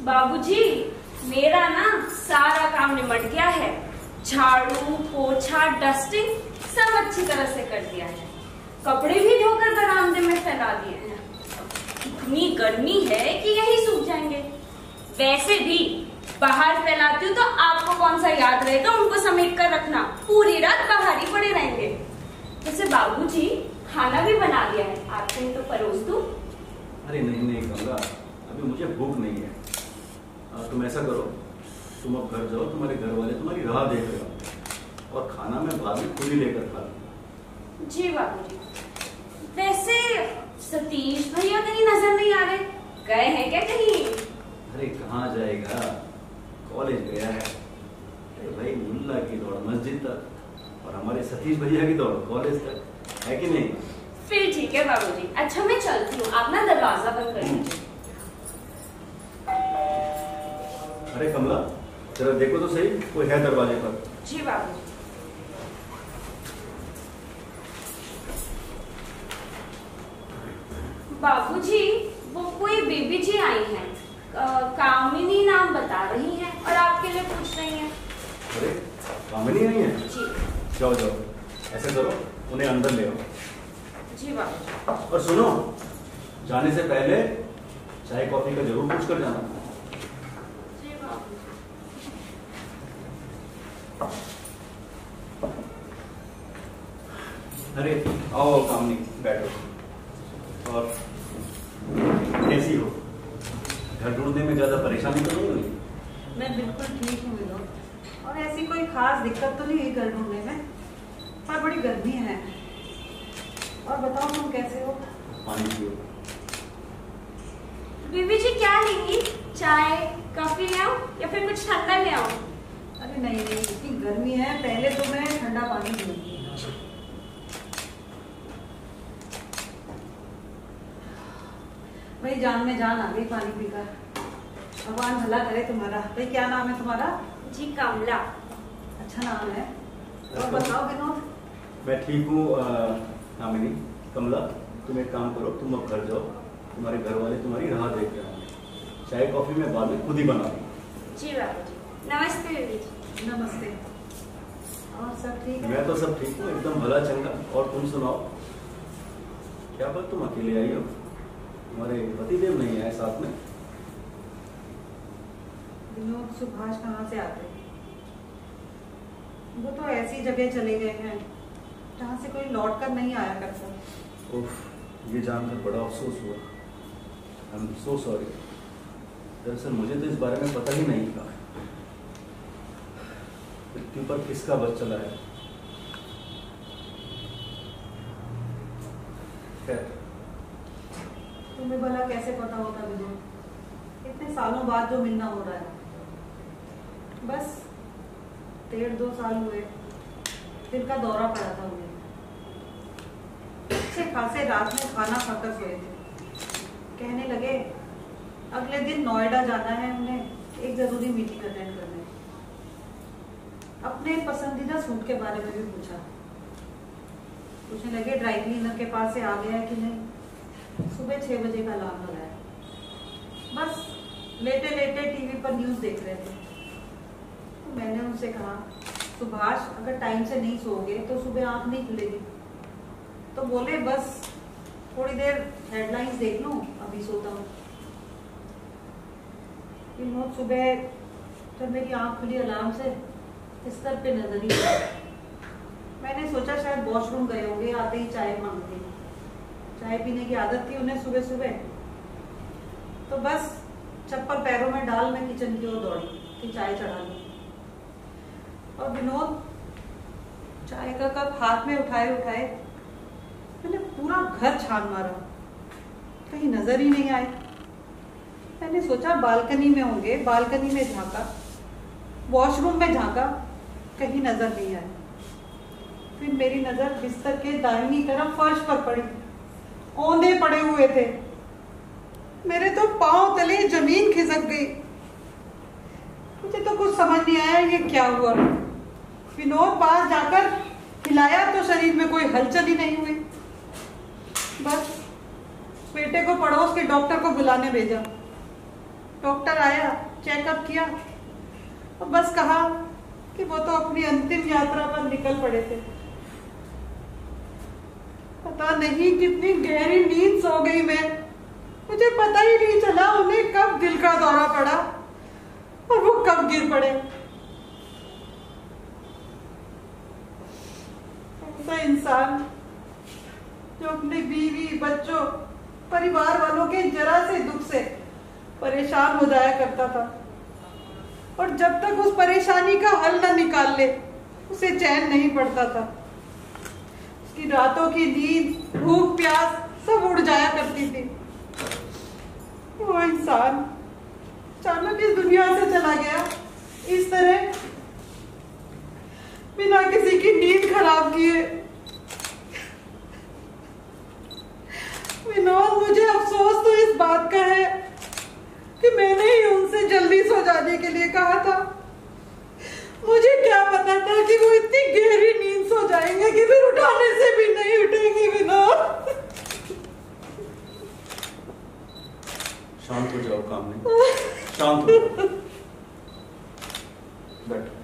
बाबूजी, मेरा ना सारा काम निपट गया है। झाड़ू, पोछा, डस्टिंग सब अच्छी तरह से कर दिया है। कपड़े भी धोकर बरामदे में फैला दिए हैं। इतनी गर्मी है कि यही सूख जाएंगे। वैसे भी बाहर फैलाती हूँ तो आपको कौन सा याद रहेगा उनको समेट कर रखना। पूरी रात बाहर ही पड़े रहेंगे। वैसे बाबूजी, खाना भी बना लिया है, आपको तो परोस दूं? अरे नहीं कमला, अभी मुझे भूख नहीं है। तुम ऐसा करो, तुम अब घर जाओ, तुम्हारे घर वाले तुम्हारी राह देख रहे हो, और खाना मैं बाद में खुद ही लेकर खा लूँ। जी बाबूजी। वैसे सतीश भैया कहीं नजर नहीं आ रहे, गए हैं क्या कहीं? अरे कहाँ जाएगा, कॉलेज गया है। अरे भाई, मुल्ला की दौड़ मस्जिद तक और हमारे सतीश भैया की दौड़ कॉलेज तक, है कि नहीं? फिर ठीक है बाबूजी। अच्छा मैं चलती हूँ, आप ना दरवाजा बंद कर दीजिए। अरे कमला, जरा देखो तो सही, कोई है दरवाजे पर? जी बाबूजी। बाबूजी, वो कोई बेबी जी आई हैं, कामिनी नाम बता रही हैं और आपके लिए पूछ रही हैं। अरे कामिनी आई है? जी। जाओ जाओ, ऐसे करो, उन्हें अंदर ले आओ। जी बाबूजी। और सुनो, जाने से पहले चाय कॉफी का जरूर पूछ कर जाना। जी बाबूजी। अरे आओ कामिनी, बैठो। और कैसी हो? घर ढूंढने में ज्यादा परेशानी तो नहीं हुई? मैं बिल्कुल ठीक हूँ विनोद, और ऐसी कोई खास दिक्कत तो नहीं हुई घर ढूंढने में, पर बड़ी गर्मी है। और बताओ तुम कैसे हो? पानी पियो। बीबी जी क्या लेंगी? चाय कॉफी ले आऊं या फिर कुछ ठंडा ले आऊं? अरे नहीं, इतनी गर्मी है, पहले तो मैं ठंडा पानी पीऊंगी। भाई जान में जान आ गई पानी पीकर। भगवान भला करे तुम्हारा। भाई क्या नाम है तुम्हारा? जी कमला। अच्छा नाम है। और बताओ विनोद। मैं ठीक हूँ कामिनी। कमला, तुम एक काम करो, तुम अब घर जाओ, तुम्हारे घर वाले तुम्हारी राह देख रहे होंगे। चाय कॉफी मैं बाद में खुद ही बना दूँ। जी बाबूजी। नमस्ते बीबी जी। नमस्ते। और सब ठीक है? मैं तो सब ठीक हूँ, एकदम भला चंगा। और तुम सुनाओ, क्या बात तुम अकेले आई हो? तुम्हारे पतिदेव नहीं आए साथ में? विनोद, सुभाष कहाँ से आते? वो तो ऐसी जगह चले गए हैं जहाँ से कोई लौट कर नहीं आया करता। उफ, ये जानकर बड़ा अफसोस हुआ। I am so sorry. दरअसल मुझे तो इस बारे में पता ही नहीं था। पृथ्वी पर किसका बस चला है। खैर, तुम्हें भला कैसे पता होता विनोद? इतने सालों बाद जो मिलना हो रहा है। बस 1.5-2 साल हुए, दिल का दौरा पड़ा था उन्हें। अच्छे खासे रात में खाना खाकर सोए थे। कहने लगे अगले दिन नोएडा जाना है उन्हें, एक जरूरी मीटिंग अटेंड करने। अपने पसंदीदा सूट के बारे में भी पूछा। पूछने लगे ड्राई क्लीनर के पास से आ गया कि नहीं। सुबह 6 बजे का अलार्म लगाया। बस लेटे लेटे टीवी पर न्यूज देख रहे थे। तो मैंने उनसे कहा, सुभाष अगर टाइम से नहीं सोओगे तो सुबह आंख नहीं खुलेगी। तो बोले बस थोड़ी देर हेडलाइंस देख लूं, अभी सोता हूँ। विनोद, सुबह जब मेरी आंख खुली अलार्म से, बिस्तर पे नजर ही आया। मैंने सोचा शायद वॉशरूम गए होंगे, आते ही चाय मांगते। चाय पीने की आदत थी उन्हें सुबह सुबह। तो बस चप्पल पैरों में डाल मैं किचन की ओर दौड़ी कि चाय चढ़ा लूं। और विनोद, चाय का कप हाथ में उठाए उठाए मैंने पूरा घर छान मारा, कहीं नजर ही नहीं आए। मैंने सोचा बालकनी में होंगे, बालकनी में झांका, वॉशरूम में झांका, कहीं नजर नहीं आया। फिर मेरी नजर बिस्तर के दाहिनी तरफ फर्श पर पड़ी। औंधे पड़े हुए थे। मेरे तो पांव तले जमीन खिसक गई। मुझे तो कुछ समझ नहीं आया ये क्या हुआ। विनोद पास जाकर हिलाया तो शरीर में कोई हलचल ही नहीं हुई। बस बेटे को पड़ोस के डॉक्टर को बुलाने भेजा। डॉक्टर आया, चेकअप किया और बस कहा कि वो तो अपनी अंतिम यात्रा पर निकल पड़े थे। पता नहीं कितनी गहरी नींद सो गई मैं। मुझे पता ही नहीं चला उन्हें कब दिल का दौरा पड़ा और वो कब गिर पड़े। ऐसा इंसान जो अपने बीवी, बच्चों, परिवार वालों के जरा से दुख से परेशान हो जाया करता था और जब तक उस परेशानी का हल न निकाल ले उसे चैन नहीं पड़ता था। उसकी रातों की नींद, भूख, प्यास सब उड़ जाया करती थी। वो इंसान अचानक इस दुनिया से चला गया, इस तरह बिना किसी की नींद खराब किए। विनोद, मुझे अफसोस तो इस बात का है कि मैंने ही उनसे जल्दी सो जाने के लिए कहा था। मुझे क्या पता था कि वो इतनी गहरी नींद सो जाएंगे कि फिर उठाने से भी नहीं उठेंगे। विनोद, शांत हो जाओ कामनी, शांत हो जाओ। बैठो।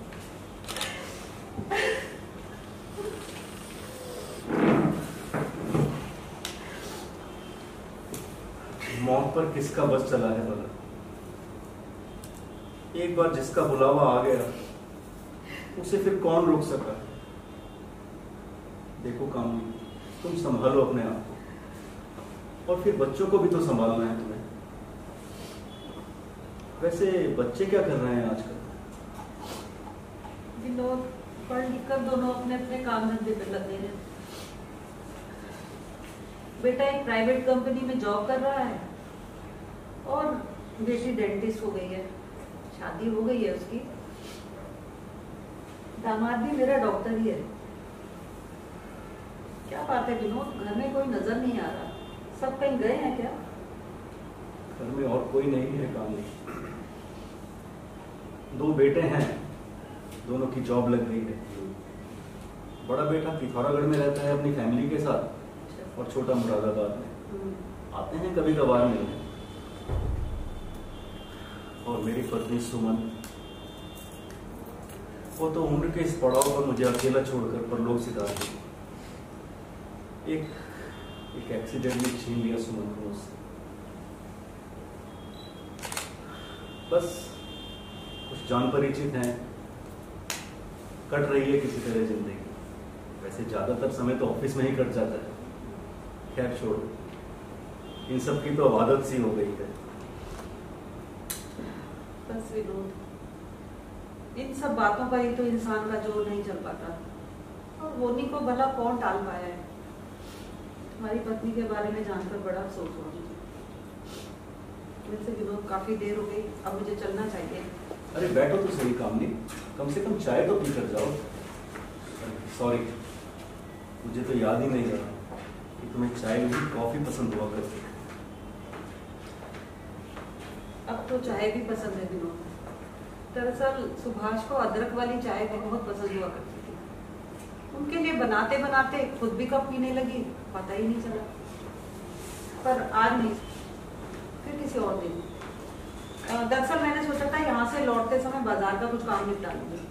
मौत पर किसका बस चला है भला? एक बार जिसका बुलावा आ गया उसे फिर कौन रोक सका? देखो कामनी, तुम संभालो अपने आप को और फिर बच्चों को भी तो संभालना है तुम्हें। वैसे बच्चे क्या कर रहे हैं आजकल? विनोद पढ़ लिख कर दोनों अपने अपने काम धंधे पे लगे हैं। बेटा एक प्राइवेट कंपनी में जॉब कर रहा है और बेटी डेंटिस्ट हो गई है। शादी हो गई है उसकी। दामाद भी मेरा डॉक्टर ही है। क्या बात है विनोद, घर में कोई नजर नहीं आ रहा, सब कहीं गए हैं क्या? घर में और कोई नहीं है कामनी। 2 बेटे हैं, दोनों की जॉब लग गई है। बड़ा बेटा पिथौरागढ़ में रहता है अपनी फैमिली के साथ और छोटा मुरादाबाद में। आते हैं कभी कभार मिलने। और मेरी पत्नी सुमन, वो तो उम्र के इस पड़ाव पर मुझे अकेला छोड़कर परलोक सिधार गई। एक एक्सीडेंट में छीन लिया सुमन को मुझसे। बस कुछ जान परिचित हैं, कट रही है किसी तरह जिंदगी। वैसे ज्यादातर समय तो ऑफिस में ही कट जाता है। खैर छोड़ो, इन सब की तो आदत सी हो गई है। बस विनोद, इन सब बातों पर ही तो इंसान का जोर नहीं चल पाता और वोनी को भला कौन टाल पाया है। तुम्हारी पत्नी के बारे में जानकर बड़ा अफसोस हुआ मुझे। वैसे विनोद काफी देर हो गई, अब मुझे चलना चाहिए। अरे बैठो तो सही कामनी, कम से कम चाय तो पीकर जाओ। सॉरी, मुझे तो याद ही नहीं रहा कि तुम्हें चाय में कॉफी पसंद हुआ करती है। अब तो चाय भी पसंद है विनोद। दरअसल सुभाष को अदरक वाली चाय बहुत पसंद हुआ करती थी। उनके लिए बनाते बनाते खुद भी कप पीने लगी, पता ही नहीं चला। पर आज नहीं, फिर किसी और दिन। दरअसल मैंने सोचा था यहाँ से लौटते समय बाजार का कुछ काम निपटा लूंगी,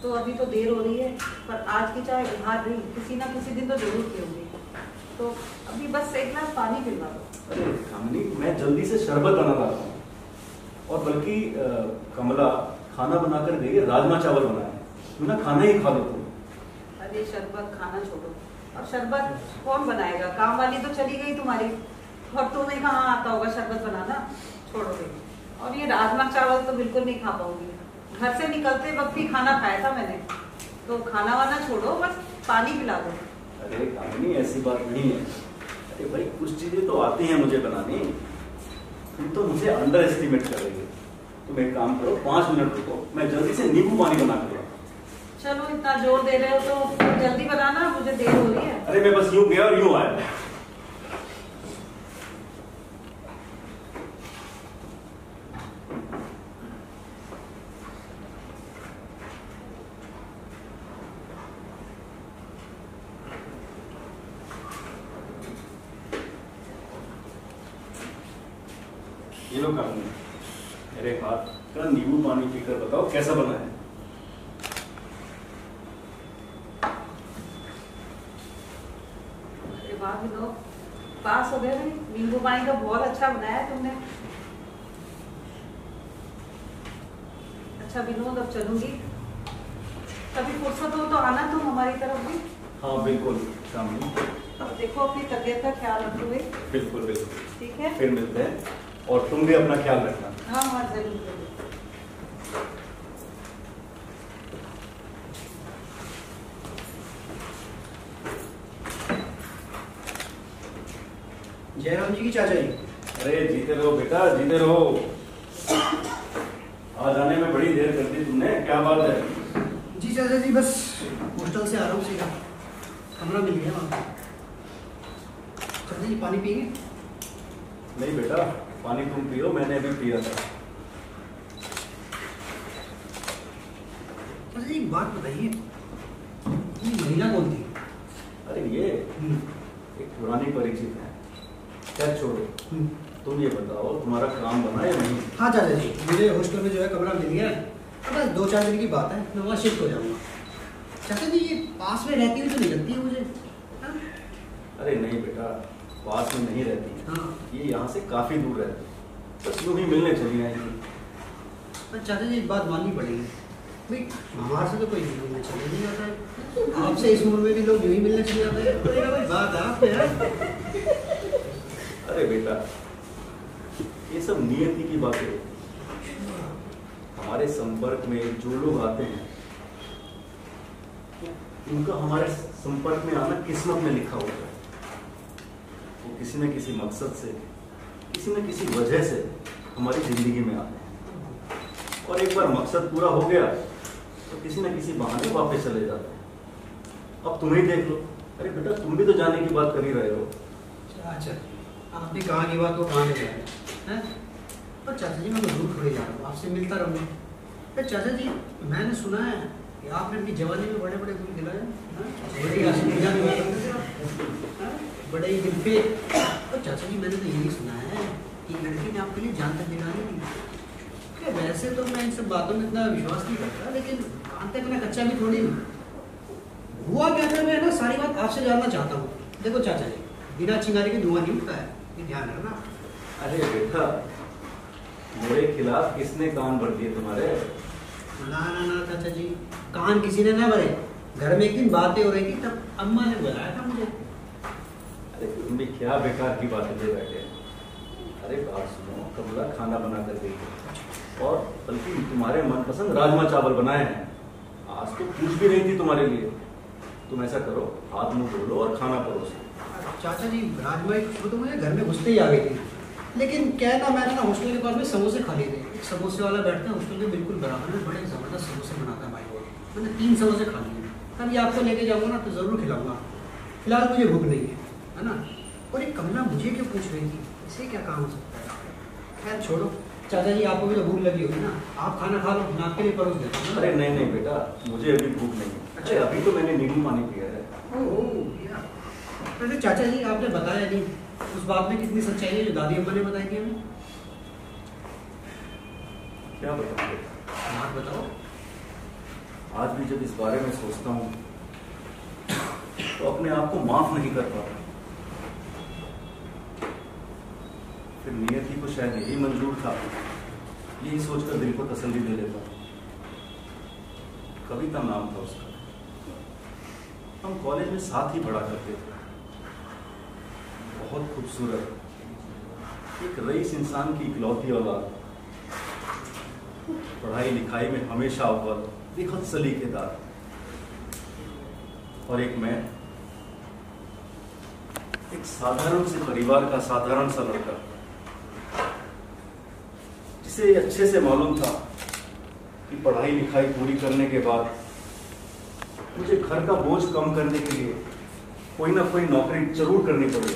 तो अभी तो देर हो रही है। पर आज की चाय उधार रही, किसी ना किसी दिन तो जरूर पीऊंगी। तो अभी बस एक गिलास पानी पिलवा दो। अरे कामनी, मैं जल्दी से शरबत बना रहा हूँ। और बल्कि कमला खाना बनाकर गई है, राजमा चावल बनाए, क्यों ना खाना ही खा लो तुम। अरे शरबत खाना छोड़ो, और शरबत कौन बनाएगा? काम वाली तो चली गई तुम्हारी, और तुम्हें कहाँ आता होगा शरबत बनाना, छोड़ोगे। और ये राजमा चावल तो बिल्कुल नहीं खा पाऊंगी। घर से निकलते वक्त ही खाना खाया था मैंने, तो खाना वाना छोड़ो, बस पानी पिला दो। अरे कामनी, ऐसी बात नहीं है। अरे भाई, कुछ चीजें तो आती हैं मुझे बनानी। तुम तो मुझे अंडर एस्टिमेट कर रही हो। तुम एक काम करो, 5 मिनट रुको, मैं जल्दी से नींबू पानी बना कर लाऊं। चलो इतना जोर दे रहे हो तो जल्दी बनाना, मुझे देर हो रही है। अरे मैं बस यूं गया और यूं आया। ये लो कानून, मेरे हाथ का नींबू पानी पीकर बताओ कैसा बना है। वाह विनोद, पास हो गए भाई, नींबू पानी का बहुत अच्छा बनाया है तुमने। अच्छा विनोद, अब चलूंगी, कभी फुर्सत हो तो आना तुम हमारी तरफ भी। हाँ बिल्कुल शामिल। अब देखो अपनी तबीयत का ख्याल रखो भाई। बिल्कुल बिल्कुल, ठीक है, फिर मिलते हैं, और तुम भी अपना ख्याल रखना। हाँ हाँ जरूर। जयराम जी की चाचा जी। अरे जीते रहो बेटा, जीते रहो। आज आने में बड़ी देर कर दी तुमने, क्या बात है? जी चाचा जी, बस हॉस्टल से आ रहा हूँ, सीधा कमरा मिल गया वहाँ। चाचा जी पानी पिएंगे? नहीं बेटा, पानी तुम पियो, मैंने अभी पिया था। चाचा जी एक बात बताइए, ये महिला कौन थी? अरे ये एक पुरानी परिचित है। क्या छोड़ो, तुम ये बताओ तुम्हारा काम बना या नहीं? हाँ चाचा जी, मुझे हॉस्टल में जो है कमरा मिल गया है, बस 2-4 दिन की बात है, मैं वहाँ शिफ्ट हो जाऊँगा। चाचा जी ये पास में रहती हुई तो नहीं लगती है मुझे। हाँ? अरे नहीं बेटा, पास में नहीं रहती है। हाँ। ये यहाँ से काफी दूर रहती है, बस यूं ही मिलने चली आएंगी। पर चाचा जी एक बात माननी पड़ेगी भाई, हमारे से तो कोई मिलने चले नहीं जाता है, आपसे इस उम्र में भी लोग यूं ही मिलने चले जाते हैं, कोई बात है आप यार। अरे बेटा, ये सब नियति की बातें हैं। हमारे संपर्क में जो लोग आते हैं, उनका हमारे संपर्क में आना किस्मत में लिखा होता है। वो किसी न किसी मकसद से, किसी न किसी वजह से हमारी जिंदगी में आते हैं, और एक बार मकसद पूरा हो गया तो किसी न किसी बहाने वापस चले जाते हैं। अब तुम ही देख लो। अरे बेटा, तुम भी तो जाने की बात कर ही रहे हो। अच्छा, आपने कहा की बात वो कहाँ ले जाए हैं? पर चाचा जी मैं तो दूर थोड़ी जा रहा हूँ, आपसे मिलता रहूँगा। पर चाचा जी मैंने सुना है कि आपने अपनी जवानी में बड़े बड़े गुण दिलाए बड़े ही दिल पे। और चाचा जी मैंने तो यही सुना है कि लड़की ने आपके लिए जान तक दिलानी थी। वैसे तो मैं इन सब बातों में इतना विश्वास नहीं करता, लेकिन कान तक मैं कच्चा भी थोड़ी हुआ क्या था, मैं ना सारी बात आपसे जानना चाहता हूँ। देखो चाचा जी, बिना चिंगारी के धुआं नहीं उठता है, ये ध्यान रखना। अरे बेटा, मेरे खिलाफ किसने कान भर दिए तुम्हारे? ना ना ना चाचा जी, कान किसी ने ना भरे। घर में एक दिन बातें हो रही थी, तब अम्मा ने बुलाया था मुझे। अरे तुम भी क्या बेकार की बातें ले बैठे। अरे बात सुनो, कमला खाना बना कर गई है, और बल्कि तुम्हारे मनपसंद राजमा चावल बनाए हैं। आज तो पूछ भी रही थी तुम्हारे लिए। तुम ऐसा करो, हाथ मुंह धो लो और खाना परोसो। चाचा जी राजमा की खुशबू तो मुझे घर में घुसते ही आ गई थी, लेकिन क्या है ना, मैंने ना हॉस्टल के पास में समोसे खा लिए थे। एक समोसे वाला बैठता है हॉस्टल के बिल्कुल बराबर में, बड़े ज़बरदस्त समोसे बनाता है भाई वो। मैंने 3 समोसे खा लिए। कभी आपको लेके जाऊँगा ना तो ज़रूर खिलाऊंगा। फिलहाल मुझे भूख नहीं है ना। और एक कमला मुझे क्यों पूछ रही थी, इसे क्या काम हो सकता है? खैर छोड़ो, चाचा जी आपको भी तो भूख लगी होगी ना, आप खाना खा लो, मैं आपके लिए परोस देता हूँ। अरे नहीं नहीं बेटा, मुझे अभी भूख नहीं है। अच्छा, अभी तो मैंने नींबू पानी पिया है। वैसे चाचा जी आपने बताया नहीं, उस बात में कितनी सच्चाई है जो दादी अम्मा ने बताई थी हमें? क्या बताऊँ बेटा, बात बताओ। आज भी जब इस बारे में सोचता हूँ तो अपने आप को माफ नहीं कर पाता। फिर नियति को शायद यही मंजूर था, यही सोचकर दिल को तसल्ली दे लेता। कविता नाम था उसका। हम कॉलेज में साथ ही पढ़ा करते थे। बहुत खूबसूरत, एक रईस इंसान की इकलौती औलाद, पढ़ाई लिखाई में हमेशा अव्वल, बेहद सलीकेदार। और एक मैं, एक साधारण से परिवार का साधारण सा लड़का, इससे अच्छे से मालूम था कि पढ़ाई लिखाई पूरी करने के बाद मुझे घर का बोझ कम करने के लिए कोई ना कोई नौकरी जरूर करनी पड़ेगी।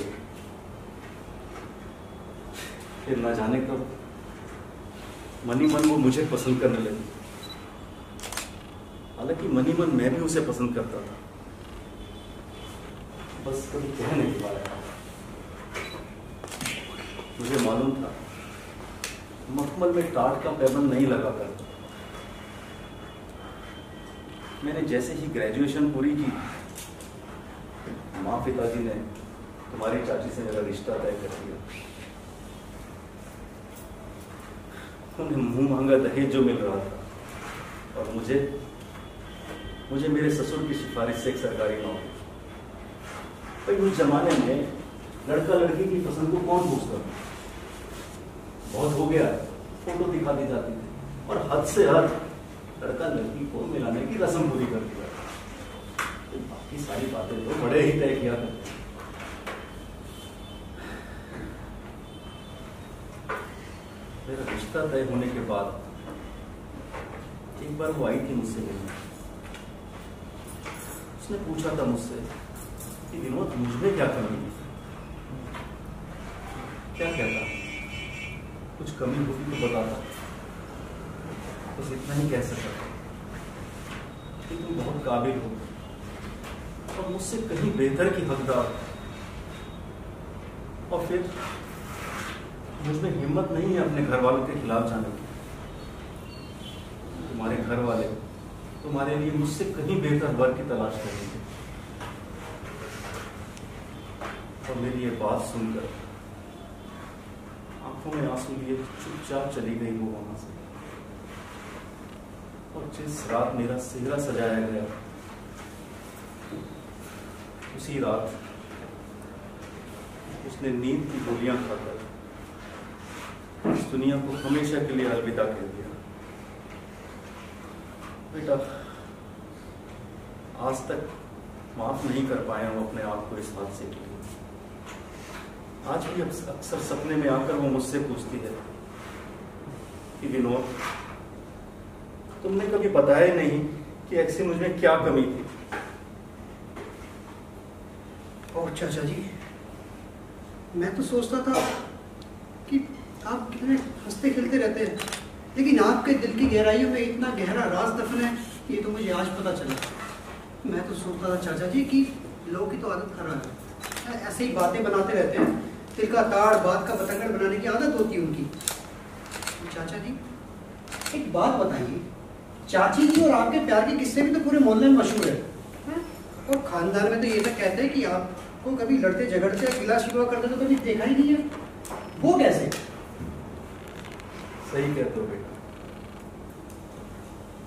फिर ना जाने कब मनी मन वो मुझे पसंद करने लगी। हालांकि मनी मन मैं भी उसे पसंद करता था, बस कभी कह नहीं पाया। मुझे मालूम था मखमल में टाट का पैबंद नहीं लगा करता। मैंने जैसे ही ग्रेजुएशन पूरी की, माँ पिताजी ने तुम्हारी चाची से मेरा रिश्ता तय कर दिया। उन्हें मुंह मांगा दहेज जो मिल रहा था, और मुझे मेरे ससुर की सिफारिश से एक सरकारी नौकरी। भाई उस जमाने में लड़का लड़की की पसंद को कौन पूछता? बहुत हो गया, फोटो दिखा दी जाती थी, और हद से हद लड़का लड़की को मिलाने की रस्म पूरी कर दी जाती। बाकी सारी बातें तो बड़े ही तय किया करते। मेरा रिश्ता तय होने के बाद एक बार वो आई थी मुझसे मिलने। उसने पूछा था मुझसे कि विनोद मुझमें क्या कमी है? क्या कहता? कुछ कमी होगी तो बताता। बस इतना ही कह सकता कि तुम बहुत काबिल हो और मुझसे कहीं बेहतर की हकदार। और फिर मुझमें हिम्मत नहीं है अपने घर वालों के खिलाफ जाने की। तुम्हारे घर वाले तुम्हारे लिए मुझसे कहीं बेहतर वर्ग की तलाश करेंगे। और मेरी ये बात सुनकर आंखों में आंसू लिए चुपचाप चली गई वो वहां से। और जिस रात मेरा सेहरा सजाया गया, उसी रात उसने नींद की गोलियां खाकर इस दुनिया को हमेशा के लिए अलविदा कह दिया। बेटा, आज तक माफ नहीं कर पाया हूं अपने आप को इस हादसे के लिए। आज भी अक्सर सपने में आकर वो मुझसे पूछती है कि विनोद, तुमने कभी बताया ही नहीं कि एक्चुअली मुझमें क्या कमी थी। और चाचा जी, मैं तो सोचता था कि आप कितने हंसते खेलते रहते हैं, लेकिन आपके दिल की गहराइयों में इतना गहरा राज दफन है, ये तो मुझे आज पता चला। मैं तो सोचता था चाचा जी कि लोगों की तो आदत खराब है, ऐसे ही बातें बनाते रहते हैं। तिल का ताड़ बात का बतंगड़ बनाने की आदत होती है उनकी। तो चाचा जी एक बात बताइए, चाची जी और आपके प्यार के किस्से भी तो पूरे मोहल्ले में मशहूर है, और खानदान में तो ये तक कहते हैं कि आपको कभी लड़ते झगड़ते गिला शिकवा करते तो कभी देखा ही नहीं है। वो कैसे? सही कहते हो बेटा।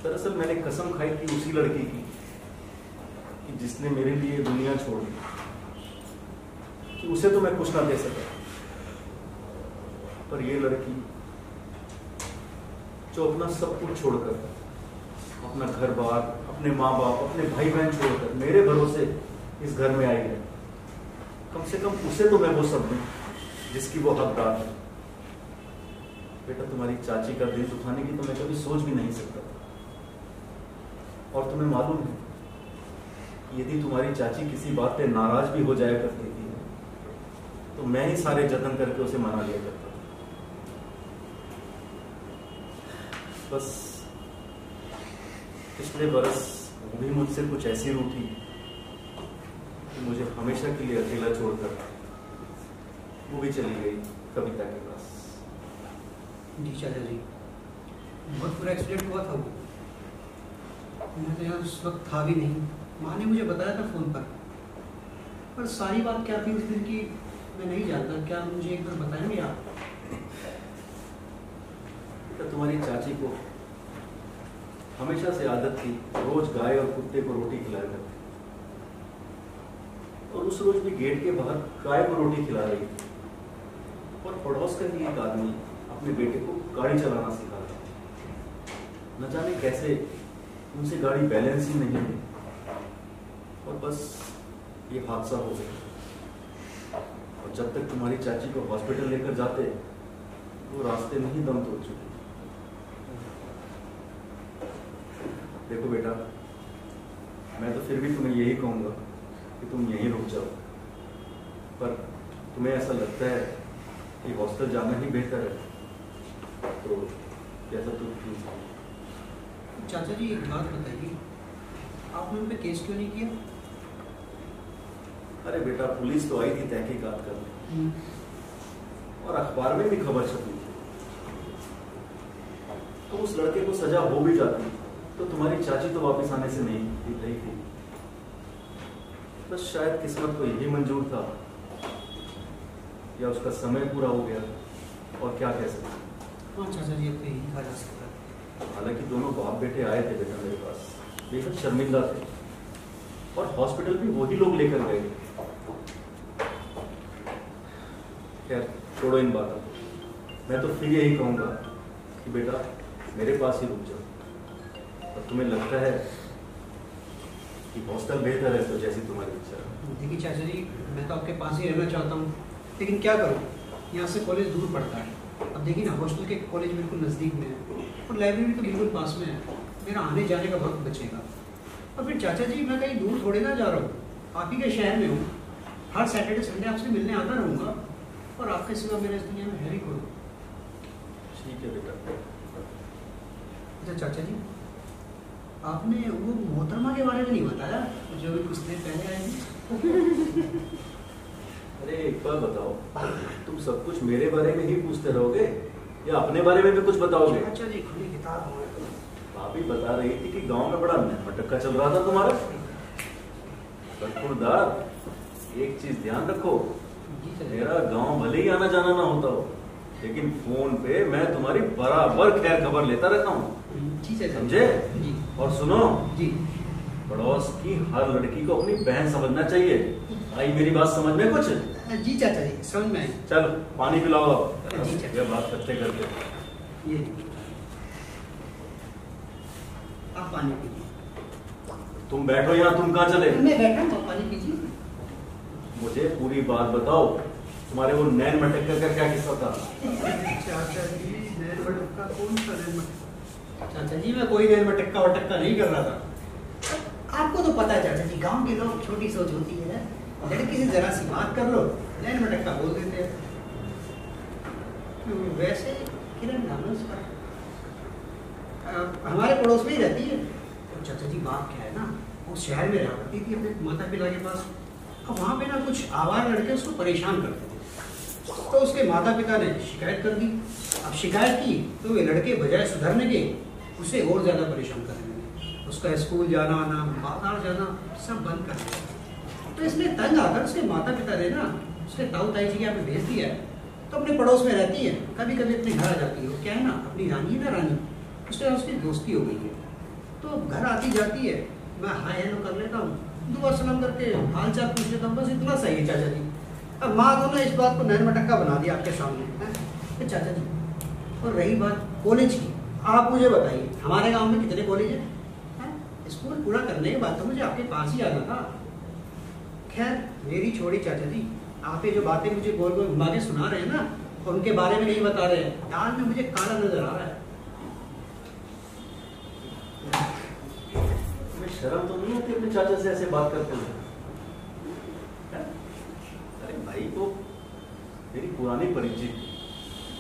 दरअसल मैंने कसम खाई थी उसी लड़की की कि जिसने मेरे लिए दुनिया छोड़ दी, कि उसे तो मैं कुछ ना दे सका। पर ये लड़की जो अपना सब कुछ छोड़कर, अपना घर बार, अपने माँ बाप, अपने भाई बहन छोड़कर मेरे भरोसे इस घर में आई है, कम से कम उसे तो मैं वो सब दूं जिसकी वो हकदार है। बेटा, तुम्हारी चाची का दिल दुखाने की तो मैं कभी सोच भी नहीं सकता था। और तुम्हें मालूम है, यदि तुम्हारी चाची किसी बात पे नाराज भी हो जाया करती थी तो मैं ही सारे जतन करके उसे मना लिया करता था। बस पिछले बरस वो भी मुझसे कुछ ऐसी रूठी कि मुझे हमेशा के लिए अकेला छोड़कर वो भी चली गई कविता के पास। जी चाचा जी, बहुत बुरा एक्सीडेंट हुआ था वो। मैं तो यहाँ उस वक्त था भी नहीं, माँ ने मुझे बताया था फ़ोन पर सारी बात क्या थी उस दिन की मैं नहीं जानता। क्या मुझे एक बार बताएंगे आप? तो तुम्हारी चाची को हमेशा से आदत थी रोज गाय और कुत्ते को रोटी खिलाया करती, और उस रोज भी गेट के बाहर गाय को रोटी खिला रही थी, और पड़ोस का ही एक आदमी अपने बेटे को गाड़ी चलाना सिखा रहा। न जाने कैसे उनसे गाड़ी बैलेंस ही नहीं हुई, और बस ये हादसा हो गया। और जब तक तुम्हारी चाची को हॉस्पिटल लेकर जाते, वो रास्ते में ही दम तोड़ चुकी। देखो बेटा, मैं तो फिर भी तुम्हें यही कहूँगा कि तुम यहीं रुक जाओ, पर तुम्हें ऐसा लगता है कि हॉस्टल जाना ही बेहतर है तो कैसा तुम प्लीज। चाचा जी एक बात बताइए, आपने उन पे केस क्यों नहीं किया? अरे बेटा, पुलिस तो आई थी तहकीकात करने और अखबार में भी खबर छपी थी, तो उस लड़के को सजा हो भी जाती तो तुम्हारी चाची तो वापस आने से नहीं रही थी। बस शायद किस्मत को यही मंजूर था या उसका समय पूरा हो गया, और क्या कह सकते। हाँ चाचा जी, अब तो यही कहा जा सकता है। हालांकि दोनों बाप बेटे आए थे बेटा मेरे पास, बेहद शर्मिंदा थे और हॉस्पिटल भी वही लोग लेकर गए। खैर छोड़ो इन बातों को, मैं तो फिर यही कहूँगा कि बेटा मेरे पास ही रुक जाओ, और तुम्हें लगता है कि हॉस्टल बेहतर है तो जैसी तुम्हारी इच्छा है। देखिए चाचा जी, मैं तो आपके पास ही रहना चाहता हूँ, लेकिन क्या करूँ, यहाँ से कॉलेज दूर पड़ता है। अब देखिए ना, हॉस्टल के कॉलेज बिल्कुल नज़दीक में है और लाइब्रेरी तो बिल्कुल पास में है, मेरा आने जाने का वक्त बचेगा। और फिर चाचा जी मैं कहीं दूर थोड़े ना जा रहा हूँ, आप ही के शहर में हूँ, हर सैटरडे संडे आपसे मिलने आता रहूँगा, और आपके सिवा मेरे इस दुनिया में है ही कोई। ठीक है बेटा। अच्छा चाचा जी, आपने वो मोहतरमा के बारे में नहीं बताया जो भी कुछ देर पहले आई थी? अरे एक बार बताओ, तुम सब कुछ मेरे बारे में ही पूछते रहोगे या अपने बारे में भी कुछ बताओगे? चाचा जी खुली किताब हो। भाभी बता रही थी कि गांव में बड़ा मटक्का चल रहा था तुम्हारा। बरखुरदार, एक चीज ध्यान रखो, मेरा गांव भले ही आना जाना ना होता हो, लेकिन फोन पे मैं तुम्हारी बराबर खैर खबर लेता रहता हूँ, समझे? जी। और सुनो जी। पड़ोस की हर लड़की को अपनी बहन समझना चाहिए। आई मेरी बात समझ में कुछ? जी चाचा जी समझ में आई। चल पानी पिलाओ जी, अब, चाचा। ये बात करते करते। ये आप पानी पीजिए। तुम बैठो यहाँ, तुम कहाँ चले? मैं बैठा हूँ, आप पानी पीजिए। मुझे पूरी बात बताओ, तुम्हारे वो नैन मटक्का का क्या किस्सा था? चाचा जी नैन मटक्का कौन सा नैन मटक्का? चाचा जी मैं कोई नैन मटक्का वटक्का नहीं कर रहा था। आपको तो पता है चाचा जी, गांव के लोग छोटी सोच होती है, लड़की से जरा सी बात कर लो नैन मटक्का बोल देते हैं। वैसे किरण नाम है उसका, हमारे पड़ोस में ही रहती है। तो चाचा जी बात क्या है ना, वो शहर में रहा करती थी अपने माता पिता के पास। अब वहाँ पे ना कुछ आवारा लड़के उसको परेशान करते थे, तो उसके माता पिता ने शिकायत कर दी। अब शिकायत की तो वे लड़के बजाय सुधरने के उसे और ज़्यादा परेशान करने लगे। उसका स्कूल जाना आना, बाजार जाना सब बंद कर दिया। तो इसलिए तंग आकर उसके माता पिता ने ना उसके ताऊ ताई जी के यहाँ पे भेज दिया है। तो अपने पड़ोस में रहती है, कभी कभी अपने घर आ जाती है। वो क्या है ना, अपनी रानी है ना रानी, उससे उसकी दोस्ती हो गई है, तो घर आती जाती है, मैं हाय हेलो कर लेता हूँ, दुआ सलाम करके हाल चाल पूछ लेता हूँ, बस इतना सही है चाचा जी। अब माँ तो ना इस बात को नैन मटक्का बना दिया आपके सामने है चाचा जी। और रही बात कॉलेज की, आप मुझे बताइए हमारे गांव में कितने कॉलेज हैं? स्कूल पूरा करने के बाद तो मुझे आपके पास ही आना था। खैर मेरी छोड़ी चाचा जी, आप ये जो बातें मुझे गोल गोल घुमा के सुना रहे हैं ना, उनके बारे में नहीं बता रहे हैं, दाल में मुझे काला नजर आ रहा है। शर्म तो नहीं आती अपने चाचा से ऐसे बात करते हुए? अरे भाई, तो मेरी पुरानी परिचित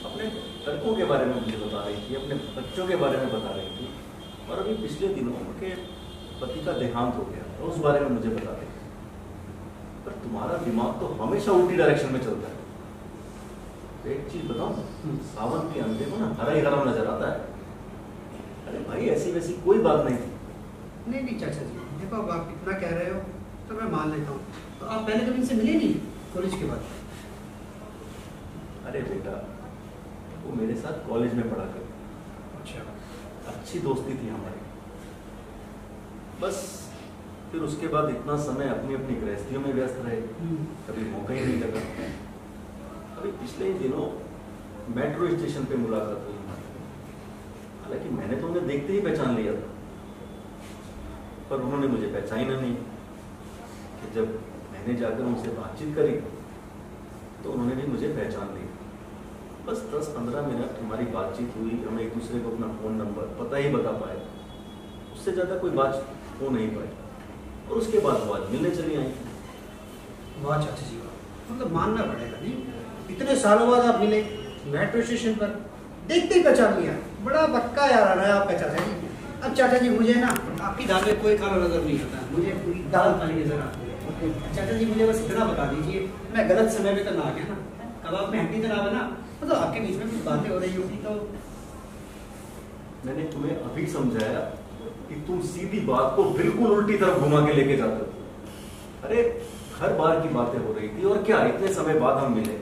अपने लड़कों के बारे में मुझे बता रही थी, अपने बच्चों के बारे में बता रही थी, और अभी पिछले दिनों उनके पति का देहांत हो गया तो उस बारे में मुझे बता रही थी। पर तुम्हारा दिमाग तो हमेशा उल्टी डायरेक्शन में चलता है। तो एक चीज बताऊं, सावन के अंधे को ना हरा ही हरा नजर आता है। अरे भाई, ऐसी वैसी कोई बात नहीं थी। नहीं चाचा जी, देखो अब आप इतना कह रहे हो तो मैं मान लेता हूँ। तो आप पहले कभी इनसे मिले नहीं कॉलेज के बाद? अरे बेटा, वो मेरे साथ कॉलेज में पढ़ा कर, अच्छा, अच्छी दोस्ती थी हमारी। बस फिर उसके बाद इतना समय अपनी अपनी गृहस्थियों में व्यस्त रहे, कभी मौका ही नहीं लगा। अभी पिछले ही दिनों मेट्रो स्टेशन पे मुलाकात हुई। हालांकि मैंने तो उन्हें देखते ही पहचान लिया था, पर उन्होंने मुझे पहचाना नहीं। कि जब मैंने जाकर उनसे बातचीत करी तो उन्होंने भी मुझे पहचान लिया। बस 10-15 मिनट हमारी बातचीत हुई, हम एक दूसरे को अपना फ़ोन नंबर पता ही बता पाए। उससे ज्यादा कोई बात हो नहीं पाई और उसके बाद वो आज मिलने चली आई। वाह चाचा जी, मतलब मानना पड़ेगा, नहीं इतने सालों बाद आप मिले मेट्रो स्टेशन पर, देखते ही पहचान लिया। बड़ा पक्का यार आ रहा है आपका चाचा जी। अब चाचा जी मुझे ना आपकी दाल में कोई काला नजर नहीं आता, मुझे पूरी दाल काली नजर आती है। चाचा जी मुझे बस इतना बता दीजिए, मैं गलत समय पे तो ना आ गया ना, कबाब में हड्डी तो ना बना, मतलब आपके बीच में कुछ बातें हो रही होगी तो। मैंने तुम्हें अभी समझाया कि तुम सीधी बात को बिल्कुल उल्टी तरफ घुमा के लेके जाते हो। अरे हर बार की बातें हो रही थी और क्या इतने समय बाद हम मिले,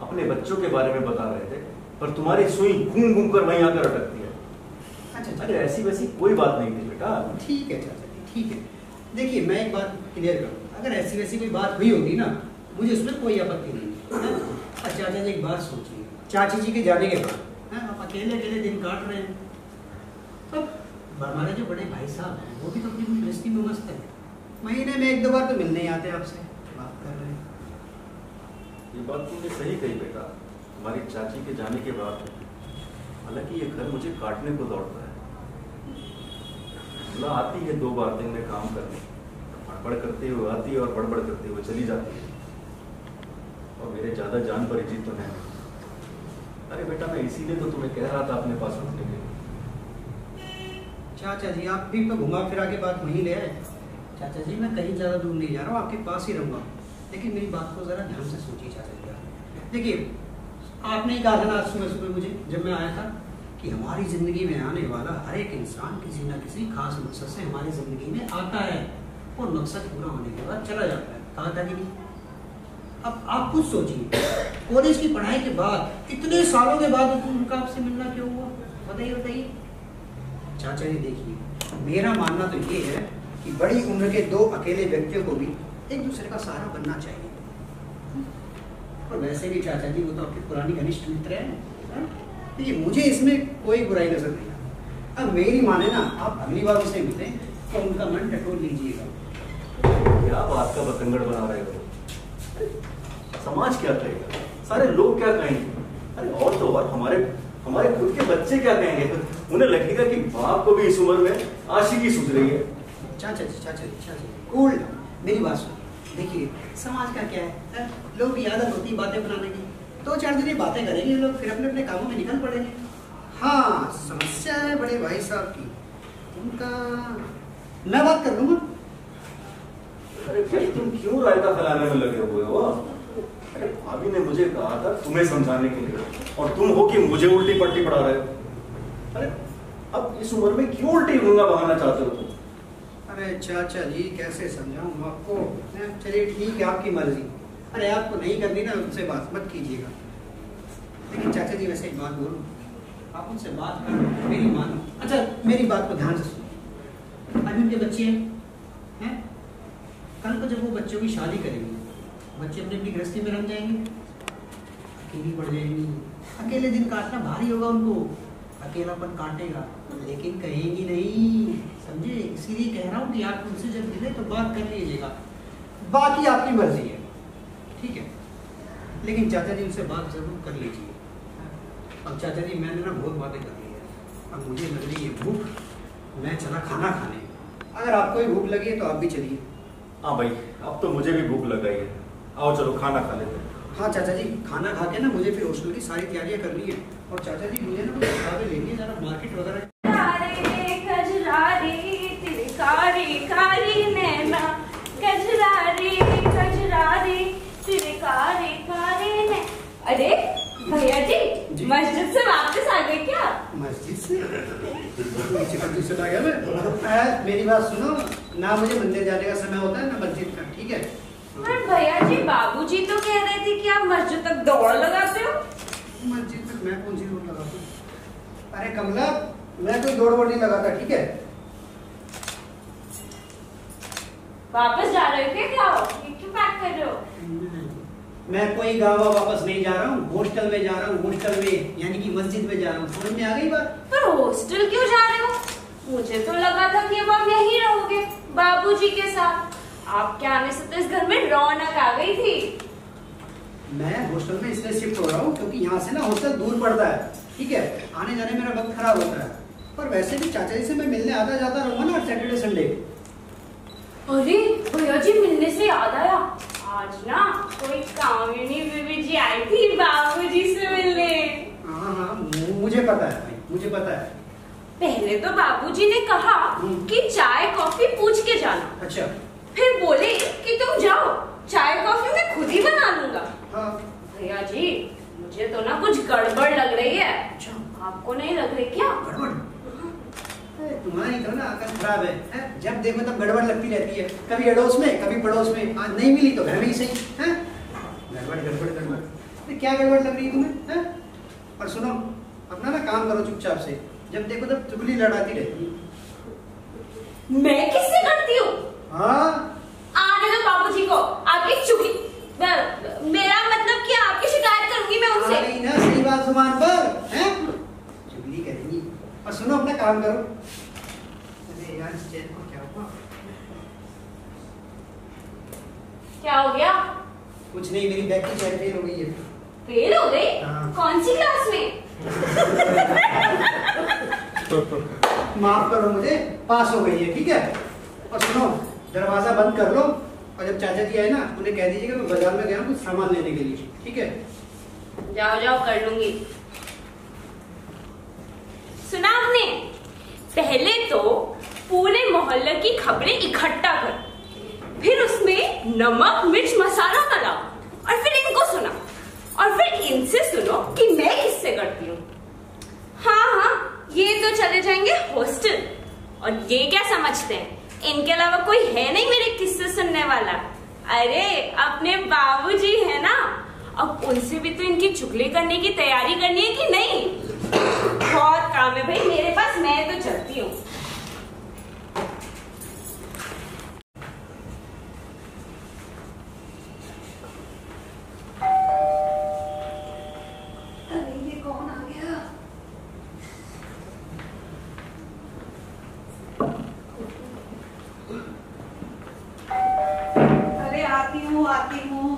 अपने बच्चों के बारे में बता रहे थे, पर तुम्हारी सुई घूम घूम कर वहीं आकर अटकती है। अच्छा अरे ऐसी वैसी कोई बात नहीं थी बेटा। ठीक है चाचा जी, ठीक है। देखिए मैं एक बात क्लियर करूँ, अगर ऐसी वैसी कोई बात हुई होगी ना, मुझे उसमें कोई आपत्ति नहीं है। और चाचा जी एक बात सोचिए, चाची जी के जाने के बाद आप अकेले अकेले दिन काट रहे हैं, तो हमारे जो बड़े भाई साहब हैं वो भी तो अपनी गृहस्थी में मस्त है, महीने में 1-2 बार तो मिलने ही आते हैं आपसे, बात कर रहे हैं। ये बात तुमने सही कही बेटा। हमारी चाची के जाने के बाद हालांकि ये घर मुझे काटने को दौड़ता है। ना आती है 2 बार दिन में काम करने, बड़बड़ करते हुए आती है और बड़बड़ करते हुए चली जाती है, और मेरे ज्यादा जान परिचित तो है। अरे बेटा मैं इसीलिए तो तुम्हें कह रहा था अपने पास रुकने के लिए। चाचा जी आप भी तो घुमा फिरा के बात वहीं ले आए। चाचा जी मैं कहीं ज़्यादा दूर नहीं जा रहा हूँ, आपके पास ही रहूँगा, लेकिन मेरी बात को ज़रा ध्यान से सोचिए चाचा जी आप। देखिए आपने ही कहा था ना आज सुबह सुबह मुझे जब मैं आया था कि हमारी ज़िंदगी में आने वाला हर एक इंसान किसी न किसी खास मकसद से हमारी ज़िंदगी में आता है और मकसद पूरा होने के बाद चला जाता है, कहा था कि नहीं? अब आप खुद सोचिए, कॉलेज की पढ़ाई के बाद इतने सालों के बाद उनका आपसे मिलना क्यों हुआ, बताइए बताइए। चाचा जी देखिए मेरा मानना तो ये है कि बड़ी उम्र के 2 अकेले व्यक्तियों को भी एक दूसरे का सहारा बनना चाहिए। और वैसे भी चाचा जी वो तो आपके पुरानी घनिष्ठ मित्र हैं, देखिए मुझे इसमें कोई बुराई नजर नहीं आता। अब मेरी माने ना आप अगली बार उसे मिले तो उनका मन टटोल लीजिएगा। क्या बात का बतंगड़ बना रहे हो? समाज क्या कहेगा, सारे लोग क्या कहेंगे? अरे और तो और हमारे खुद के बच्चे क्या कहेंगे? उन्हें लगेगा कि बाप को भी इस उम्र में आशिकी सूझ रही है। चाचा जी कूल, मेरी बात सुनो। देखिए समाज का क्या है, लोग की आदत होती है बातें बनाने की, 2-4 दिन बातें करेंगे लोग, फिर अपने अपने कामों में निकल पड़ेंगे। हाँ समस्या है बड़े भाई साहब की, उनका मैं बात कर लूंगा। अरे भाई तुम क्यों रायता फैलाने में लगे हुए हो? अरे भाभी ने मुझे कहा था तुम्हें समझाने के लिए, और तुम हो कि मुझे उल्टी पट्टी पढ़ा रहे हो। अरे अब इस उम्र में क्यों उल्टी गंगा बहाना चाहते हो तुम? अरे चाचा जी कैसे समझाऊं आपको, चलिए ठीक है आपकी मर्जी। अरे आपको नहीं करनी ना उनसे बात मत कीजिएगा। लेकिन चाचा जी वैसे एक बात बोलूं, आप उनसे बात करो, मेरी मानो। अच्छा मेरी बात को ध्यान से सुनो। अभी उनके बच्चे हैं, कल को जब वो बच्चों की शादी करेंगे, बच्चे अपनी अपनी गृहस्थी में रह जाएंगे, अकेली पड़ जाएंगी, अकेले दिन काटना भारी होगा उनको, अकेलापन काटेगा, लेकिन कहेंगी नहीं, समझे? इसीलिए कह रहा हूँ कि आप उनसे जब मिले तो बात कर लीजिएगा, बाकी आपकी मर्जी है, ठीक है? लेकिन चाचा जी उनसे बात जरूर कर लीजिए। अब चाचा जी मैंने ना बहुत बातें कर ली है, अब मुझे लग रही है भूख, मैं चला खाना खाने। अगर आपको भी भूख लगी है तो आप भी चलिए। हाँ भाई अब तो मुझे भी भूख लग गई है, आओ चलो खाना खा लेते हैं। हाँ चाचा जी खाना खा के ना मुझे फिर हॉस्टल की सारी तैयारियां करनी है। और चाचा जी मुझे ना कुछ किताबें लेनी है, जरा मार्केट वगैरह। अरे भैया जी मस्जिद से वापस आ गए क्या? मस्जिद से आ गया मैं। मेरी बात सुनो ना, मुझे मंदिर जाने का समय होता है ना मस्जिद का, ठीक है? पर भैया जी बाबूजी तो कह रहे थे कि आप मस्जिद तक दौड़ लगाते हो। मस्जिद तक मैं कौन सी दौड़ लगाता हूँ? अरे कमला मैं कोई दौड़ वोड़ नहीं लगाता, ठीक है? वापस जा रहे हो क्या? क्यों पैक कर रहे हो? मैं कोई गाँव वापस नहीं जा रहा हूँ, हॉस्टल में जा रहा हूँ, हॉस्टल में यानी कि मस्जिद में जा रहा हूँ। समझ में आ गई बात? पर हॉस्टल क्यों जा रहे हो? मुझे तो लगा था कि अब आप यहीं रहोगे बाबूजी के साथ। आपके आने से तो इस घर में रौनक आ गई थी। मैं हॉस्टल में इसलिए शिफ्ट हो रहा हूँ क्योंकि यहाँ से ना हॉस्टल दूर पड़ता है, ठीक है? आने जाने मेरा वक्त खराब होता है। पर वैसे भी चाचा जी से मैं मिलने आता जाता रहूंगा ना हर सैटरडे संडे। अरे भैया जी, मिलने से याद आया, आज ना कोई कामिनी बीबी जी आई थी बाबूजी से मिलने। हाँ, मुझे पता है भाई, मुझे पता है। पहले तो बाबूजी ने कहा कि चाय कॉफी पूछ के जाना। अच्छा। फिर बोले कि तुम जाओ, चाय कॉफी मैं खुद ही बना लूंगा। हाँ। भैया जी, मुझे तो ना कुछ गड़बड़ लग रही है। अच्छा, आपको नहीं लग रही क्या? गड़बड़? तुम्हारी तो ना अकल खराब है? जब देखो तब गड़बड़ लगती रहती है, कभी अड़ोस में कभी पड़ोस में, आज नहीं मिली तो घर में ही सही है। गड़बड़ गड़बड़ गड़बड़, क्या गड़बड़ लग रही है तुम्हें? और सुनो, अपना ना काम करो चुपचाप से, जब देखो तब चुगली लड़ाती रहती है। मैं किससे करती हूँ? हाँ, आने दो बाबूजी को, आपकी चुगली, मेरा मतलब कि आपकी शिकायत करूंगी मैं उनसे। नहीं ना, सही बात जुबान पर है, चुगली करेंगी। और सुनो, अपना काम करो। अरे यार, इस चेयर को क्या हुआ? क्या हो गया? कुछ नहीं, मेरी बैग की चेयर फेल हो गई है। फेल हो गई? हाँ। कौन सी क्लास में? माफ करो मुझे, पास हो गई है, ठीक है। और सुनो, दरवाजा बंद कर लो, और जब चाचा जी आए ना उन्हें कह दीजिएगा मैं बाजार में गया हूँ कुछ सामान लेने के लिए, ठीक है। जाओ जाओ, कर लूंगी। सुना आपने? पहले तो पूरे मोहल्ले की खबरें इकट्ठा कर, फिर उसमें नमक मिर्च मसाला डाला, और फिर इनको सुना, और फिर इनसे सुनो कि मैं किससे करती हूँ। हाँ, ये तो चले जाएंगे हॉस्टल, और ये क्या समझते हैं इनके अलावा कोई है नहीं मेरे किस्से सुनने वाला। अरे अपने बाबूजी है ना, अब उनसे भी तो इनकी चुगली करने की तैयारी करनी है कि नहीं? बहुत काम है भाई मेरे पास, मैं तो चलती हूँ। अरे ये कौन आ गया? अरे आती हूँ आती हूँ।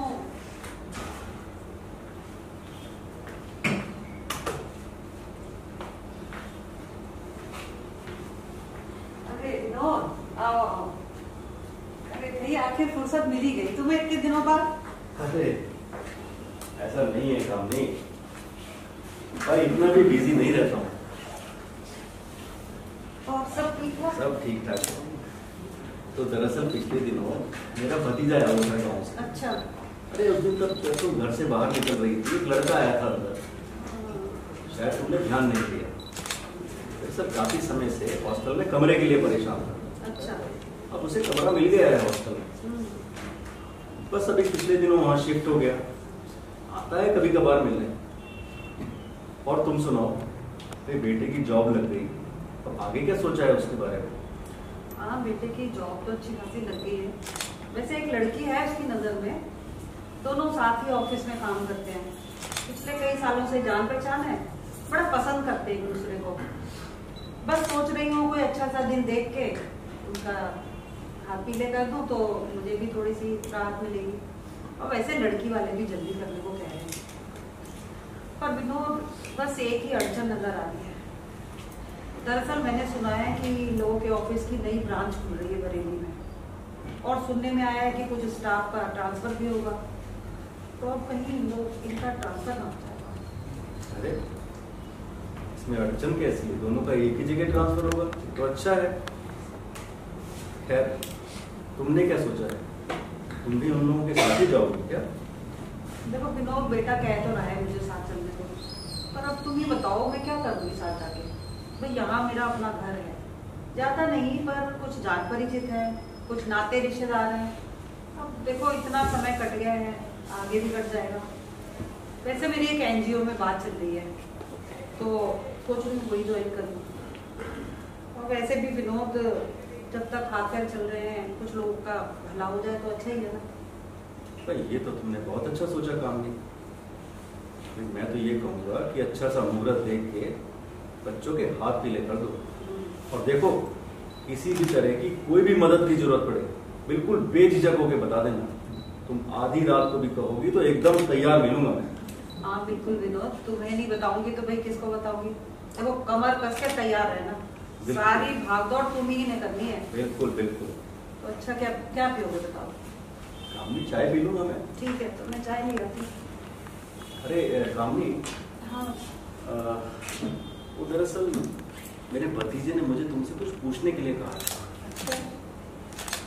अरे विनोद, आओ आओ। अरे भाई, आखिर फुर्सत मिली गई तुम्हें इतने दिनों बाद। अरे ऐसा नहीं है काम नहीं भाई, इतना भी बिजी नहीं रहता हूँ। और सब ठीक है? सब ठीक ठाक है। तो दरअसल पिछले दिनों मेरा भतीजा आया हुआ था गाँव से। अच्छा। अरे उस दिन तब तो घर से बाहर निकल रही थी, एक लड़का आया था अंदर, शायद तुमने ध्यान नहीं दिया। दरअसल काफी समय से हॉस्टल में कमरे के लिए परेशान था। अच्छा। अब उसे कमरा मिल गया है हॉस्टल में, बस अभी पिछले दिनों वहां शिफ्ट हो गया, आता है कभी कभार मिलने। और तुम सुनाओ, तेरे बेटे की जॉब लग गई, अब आगे क्या सोचा है उसके बारे में? हाँ, बेटे की जॉब तो अच्छी खासी लग गई है। वैसे एक लड़की है उसकी नज़र में, दोनों साथ ही ऑफिस में काम करते हैं, पिछले कई सालों से जान पहचान है, बड़ा पसंद करते हैं एक दूसरे को। बस सोच रही हूँ कोई अच्छा सा दिन देख के उनका हाथ पीले कर दूँ तो मुझे भी थोड़ी सी राहत मिलेगी। और वैसे लड़की वाले भी जल्दी करने को कह रहे हैं, पर विनोद बस एक ही अड़चन नजर आ रही है। दरअसल मैंने सुना है कि लोगों के ऑफिस की नई ब्रांच खुल रही है बरेली में, और सुनने में आया है कि कुछ स्टाफ का ट्रांसफर भी होगा, तो अब कहीं लोग इनका ट्रांसफर ना हो जाएगा। अरे इसमें अड़चन कैसी है, दोनों का एक ही जगह ट्रांसफर होगा तो अच्छा है। खैर तुमने क्या सोचा है, तुम भी उन लोगों के साथ ही जाओगे क्या? देखो विनोद, बेटा कह तो रहा है मुझे साथ चलने को, पर अब तुम ही बताओ मैं क्या करूँगी साथ जाके। भाई यहाँ मेरा अपना घर है, ज्यादा नहीं पर कुछ जान परिचित है, कुछ नाते रिश्तेदार हैं। अब देखो इतना समय कट गया है, आगे भी कट जाएगा। वैसे मेरी एक एनजीओ में बात चल रही है, तो सोच रही हूँ वही ज्वाइन करूँ। और वैसे भी विनोद, जब तक हाथ पैर चल रहे हैं, कुछ लोगों का भला हो जाए तो अच्छा ही है ना। भाई ये तो तुमने बहुत अच्छा सोचा काम नहीं। मैं तो ये कहूँगा कि अच्छा सा मुहूर्त देख के बच्चों के हाथ पीले कर दो, और देखो किसी भी तरह की कोई भी मदद की जरूरत पड़े बिल्कुल बेझिझक होके बता देना। तुम आधी रात को भी कहोगी तो एकदम तैयार मिलूंगा मैं। हाँ बिल्कुल विनोद, तुम्हें नहीं बताऊंगी तो भाई किसको बताऊंगी। देखो कमर कस के तैयार रहना। सारी भागदौड़ तुम ही ने करनी है। बिल्कुल बिल्कुल। तो अच्छा क्या क्या पियोगे बताओ? कामनी चाय पी लूंगा मैं। ठीक है, तो मैं चाय नहीं करती। अरे कामनी, हाँ वो दरअसल मेरे भतीजे ने मुझे तुमसे कुछ पूछने के लिए कहा था। अच्छा,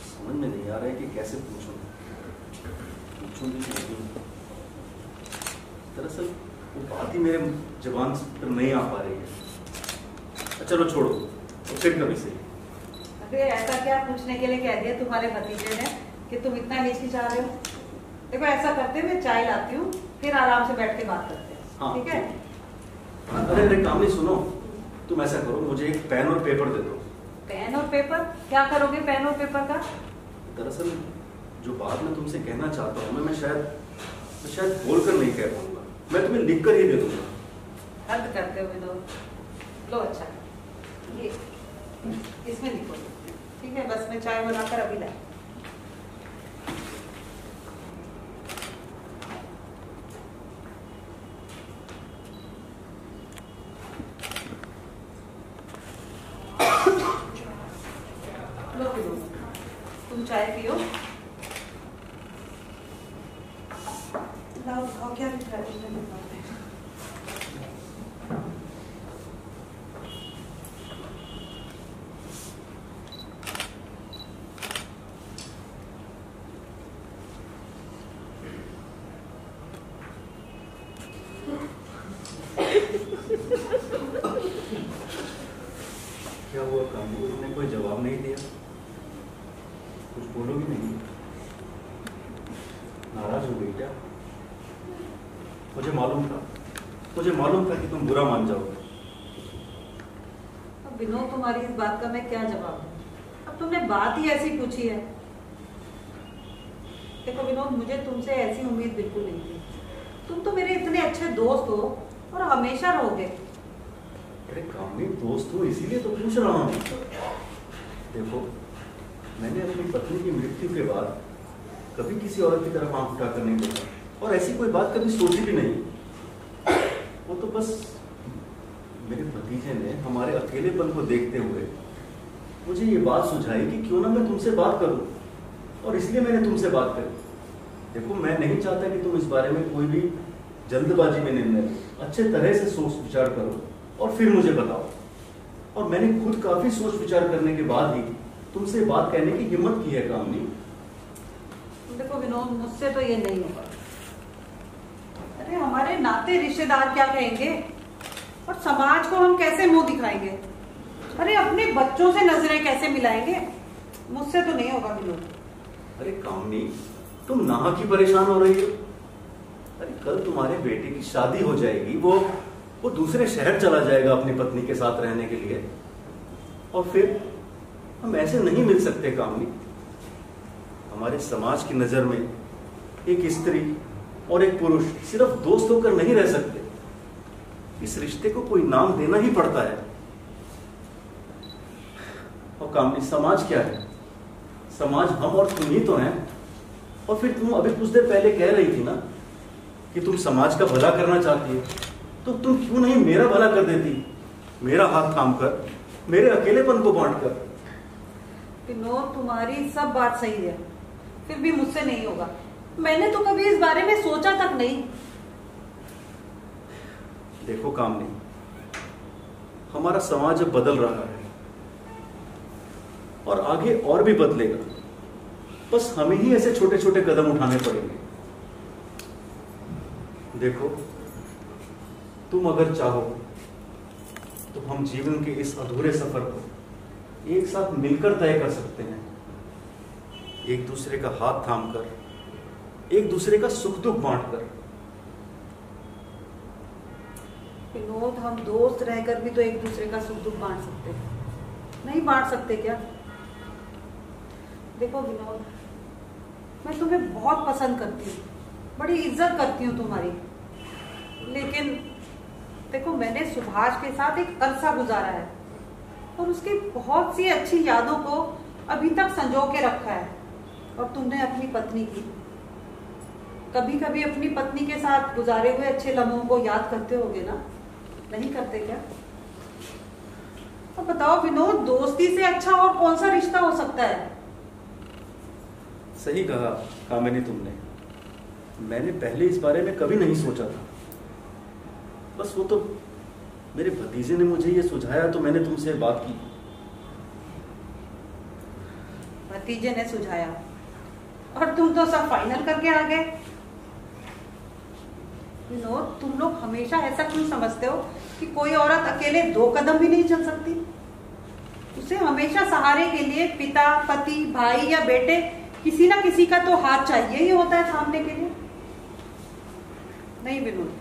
समझ में नहीं आ रहा है कि कैसे पूछूं भी नहीं। दरअसल वो बात ही मेरे जुबान पर नहीं आ पा रही है। चलो छोड़ो, तो फिर कभी से। अरे ऐसा क्या पूछने के लिए कह दिया तुम्हारे भतीजे ने कि तुम इतना हिचकिचा रहे हो? देखो ऐसा करते मैं चाय लाती हूँ, फिर आराम से बैठ के बात करते हैं। हाँ ठीक है? अरे अरे कामनी सुनो, तुम ऐसा करो, मुझे एक पेन और पेपर दे दो। पेन और पेपर? क्या करोगे पेन और पेपर का? दरअसल जो बात मैं तुमसे कहना चाहता हूँ मैं शायद बोलकर नहीं कह पाऊंगा। मैं तुम्हें लिख कर ही दे दूंगा। हद करते हो विनोद। लो अच्छा, ये इसमें लिखो। ठीक है, बस मैं चाय बनाकर अभी लाई। लो विनोद, तुम चाय पियो। लाओ खाओ, क्या लिख रहा है तुमने पेपर पे? क्या हुआ कामनी, तुमने कोई जवाब नहीं दिया? कुछ बोलोगी नहीं? नाराज हो गई क्या? मुझे मालूम था कि तुम बुरा मान जाओगे। अब विनोद तुम्हारी इस बात का मैं क्या जवाब दूं? अब तुमने बात ही ऐसी पूछी है। देखो विनोद, मुझे तुमसे ऐसी उम्मीद बिल्कुल नहीं थी। तुम तो मेरे इतने अच्छे दोस्त हो और हमेशा रहोगे। अरे कामनी, दोस्त हो इसीलिए तो पूछ रहा हूँ। देखो, मैंने अपनी पत्नी की मृत्यु के बाद कभी किसी औरत की तरफ आंख उठाकर नहीं देखा और ऐसी कोई बात कभी सोची भी नहीं। वो तो बस मेरे भतीजे ने हमारे अकेलेपन को देखते हुए मुझे ये बात सुझाई कि क्यों ना मैं तुमसे बात करूं, और इसलिए मैंने तुमसे बात करी। देखो, मैं नहीं चाहता कि तुम इस बारे में कोई भी जल्दबाजी में निर्णय लो। अच्छे तरह से सोच विचार करो और फिर मुझे बताओ। और मैंने खुद काफी सोच विचार करने के बाद ही तुमसे बात कहने की हिम्मत की है कामनी। देखो विनोद, मुझसे तो ये नहीं होगा। अरे हमारे नाते रिश्तेदार क्या कहेंगे और समाज को हम कैसे मुंह दिखाएंगे? अरे अपने बच्चों से नजरें कैसे मिलाएंगे? मुझसे तो नहीं होगा विनोद। अरे कामनी, तुम नाहक ही परेशान हो रही हो। अरे कल तुम्हारे बेटे की शादी हो जाएगी, वो दूसरे शहर चला जाएगा अपनी पत्नी के साथ रहने के लिए, और फिर हम ऐसे नहीं मिल सकते कामनी। हमारे समाज की नजर में एक स्त्री और एक पुरुष सिर्फ दोस्त होकर नहीं रह सकते। इस रिश्ते को कोई नाम देना ही पड़ता है। और कामनी, समाज क्या है? समाज हम और तुम ही तो हैं। और फिर तुम अभी कुछ देर पहले कह रही थी ना कि तुम समाज का भला करना चाहती हो, तो तुम क्यों नहीं मेरा भला कर देती? मेरा हाथ थाम कर, मेरे अकेलेपन को बांट कर। विनोद, तुम्हारी सब बात सही है, फिर भी मुझसे नहीं होगा। मैंने तो कभी इस बारे में सोचा तक नहीं। देखो कामनी, हमारा समाज अब बदल रहा है और आगे और भी बदलेगा। बस हमें ही ऐसे छोटे छोटे कदम उठाने पड़ेंगे। देखो, तुम अगर चाहो तो हम जीवन के इस अधूरे सफर को एक साथ मिलकर तय कर सकते हैं। एक दूसरे का हाथ थामकर, एक दूसरे का सुख दुख बांटकर। विनोद, हम दोस्त रहकर भी तो एक दूसरे का सुख दुख बांट सकते हैं, नहीं बांट सकते क्या? देखो विनोद, मैं तुम्हें बहुत पसंद करती हूँ, बड़ी इज्जत करती हूँ तुम्हारी, लेकिन देखो मैंने सुभाष के साथ एक अरसा गुजारा है और उसकी बहुत सी अच्छी यादों को अभी तक संजो के रखा है। और तुमने अपनी पत्नी की, कभी कभी अपनी पत्नी के साथ गुजारे हुए अच्छे लम्हों को याद करते होगे ना? नहीं करते क्या? तो बताओ विनोद, दोस्ती से अच्छा और कौन सा रिश्ता हो सकता है? सही कहा कामिनी तुमने। मैंने पहले इस बारे में कभी नहीं सोचा था। बस वो तो मेरे भतीजे ने मुझे ये सुझाया तो मैंने तुमसे बात की। भतीजे ने सुझाया और तुम तो सब फाइनल करके आ गए। विनोद, तुम लोग हमेशा ऐसा क्यों समझते हो कि कोई औरत अकेले 2 कदम भी नहीं चल सकती? उसे हमेशा सहारे के लिए पिता, पति, भाई या बेटे, किसी ना किसी का तो हाथ चाहिए ही होता है थामने के लिए। नहीं विनोद।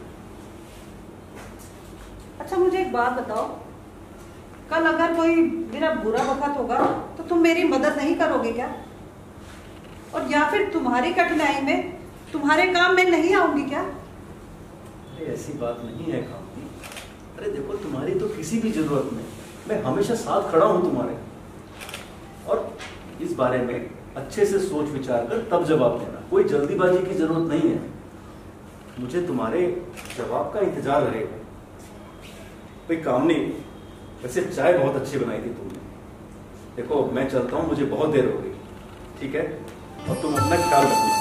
अच्छा मुझे एक बात बताओ, कल अगर कोई मेरा बुरा वक्त होगा तो तुम मेरी मदद नहीं करोगे क्या? और या फिर तुम्हारी कठिनाई में तुम्हारे काम में नहीं आऊंगी क्या? अरे ऐसी बात नहीं है कामिनी। अरे देखो, तुम्हारी तो किसी भी जरूरत में मैं हमेशा साथ खड़ा हूं तुम्हारे। और इस बारे में अच्छे से सोच विचार कर तब जवाब देना। कोई जल्दीबाजी की जरूरत नहीं है। मुझे तुम्हारे जवाब का इंतजार रहेगा। भाई कामिनी, वैसे चाय बहुत अच्छी बनाई थी तुमने। देखो मैं चलता हूं, मुझे बहुत देर हो गई। ठीक है, और तुम अपना ख्याल रखना।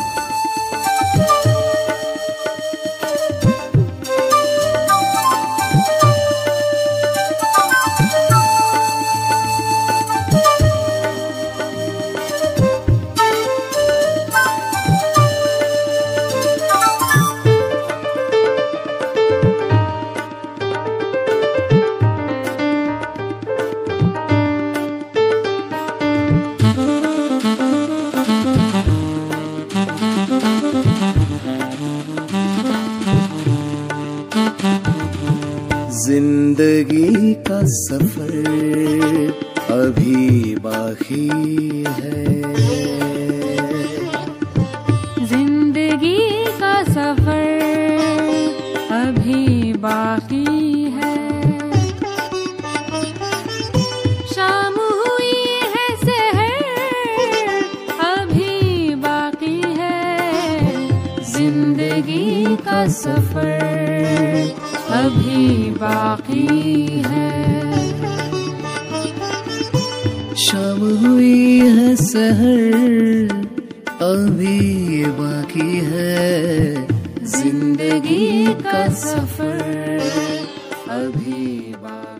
जिंदगी का सफर अभी बाकी है। जिंदगी का सफर अभी बाकी है। शाम हुई है सहर अभी बाकी है। जिंदगी का सफर अभी बाकी है। शाम हुई है सहर अभी बाकी है। जिंदगी का सफर अभी बाकी